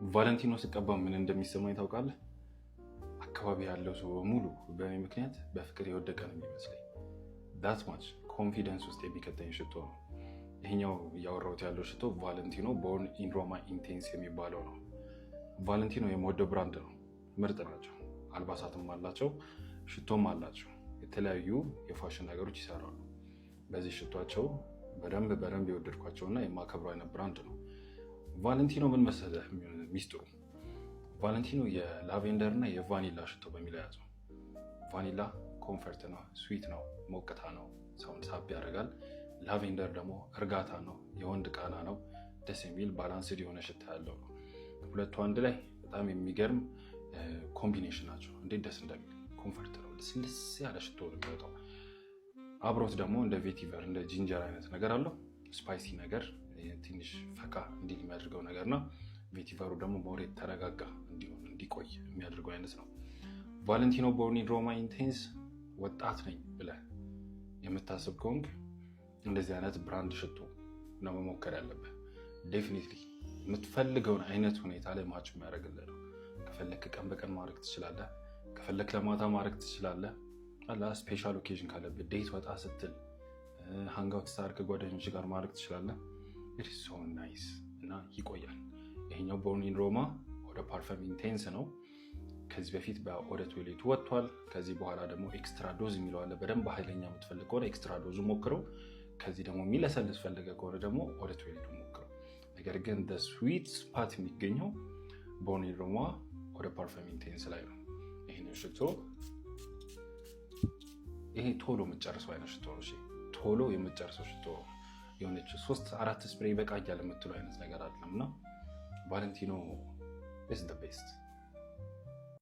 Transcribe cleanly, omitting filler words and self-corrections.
ቫለንቲኖ ስቀባ ምን እንደሚሰማኝ ታውቃለህ? አካባቢ ያለው ሰው ሙሉ በእኔ ምክንያት በፍቅር የወደቀ ነው የሚመስለኝ። ዳት ማች ኮንፊደንስ ውስጥ የሚከተኝ ሽቶ ነው። ይሄኛው እያወራሁት ያለው ሽቶ ቫለንቲኖ ቦርን ኢን ሮማ ኢንቴንስ የሚባለው ነው። ቫለንቲኖ የምወደው ብራንድ ነው። ምርጥ ናቸው። አልባሳትም አላቸው፣ ሽቶም አላቸው። የተለያዩ የፋሽን ነገሮች ይሰራሉ። በዚህ ሽቷቸው በደንብ የወደድኳቸውና የማከብረው አይነት ብራንድ ነው። ቫለንቲኖ ምን መሰለህ ሚስጥሩ? ቫለንቲኖ የላቬንደር እና የቫኒላ ሽቶ በሚል ያዘው። ቫኒላ ኮንፈርት ነው፣ ስዊት ነው፣ ሞቅታ ነው፣ ሰውን ሳብ ያደርጋል። ላቬንደር ደግሞ እርጋታ ነው፣ የወንድ ቃና ነው፣ ደስ የሚል ባላንስድ የሆነ ሽታ ያለው ነው። ሁለቱ አንድ ላይ በጣም የሚገርም ኮምቢኔሽን ናቸው። እንዴት ደስ እንደሚል! ኮንፈርት ነው፣ ልስልስ ያለ ሽቶ ነው የሚወጣው። አብሮት ደግሞ እንደ ቬቲቨር እንደ ጂንጀር አይነት ነገር አለው። ስፓይሲ ነገር ትንሽ ፈካ እንዲል የሚያደርገው ነገር ነው። ቬቲቨሩ ደግሞ ሞሬት ተረጋጋ እንዲሆን እንዲቆይ የሚያደርገው አይነት ነው። ቫለንቲኖ ቦርን ኢን ሮማ ኢንቴንስ ወጣት ነኝ ብለህ የምታስብ ከሆንክ እንደዚህ አይነት ብራንድ ሽቶ ነው መሞከር ያለብህ። ዴፊኒትሊ የምትፈልገውን አይነት ሁኔታ ላይ ማች የሚያደርግልህ ነው። ከፈለክ ቀን በቀን ማድረግ ትችላለህ። ከፈለክ ለማታ ማድረግ ትችላለህ። ስፔሻል ኦኬዥን ካለብህ ዴት ወጣ ስትል ሃንጋውት ስታር ከጓደኞች ጋር ማድረግ ትችላለህ። ኢትስ ሶ ናይስ እና ይቆያል። ይሄኛው ቦርን ኢን ሮማ ኦደ ፓርፈም ኢንቴንስ ነው። ከዚህ በፊት በኦደ ቶይሌቱ ወጥቷል። ከዚህ በኋላ ደግሞ ኤክስትራ ዶዝ የሚለው አለ። በደንብ ኃይለኛ የምትፈልግ ከሆነ ኤክስትራ ዶዙ ሞክረው። ከዚህ ደግሞ የሚለሰልስ ፈልገ ከሆነ ደግሞ ኦደ ቶይሌቱ ሞክረው። ነገር ግን ስዊት ስፓት የሚገኘው ቦርን ኢን ሮማ ኦደ ፓርፈም ኢንቴንስ ላይ ነው። ይሄንን ሽቶ ይሄ ቶሎ የምትጨርሰው አይነት ሽቶ ነው። ቶሎ የምትጨርሰው ሽቶ የሆነች 3-4 ስፕሬይ በቃ እያለ የምትለው አይነት ነገር አይደለም እና ቫለንቲኖ is the best።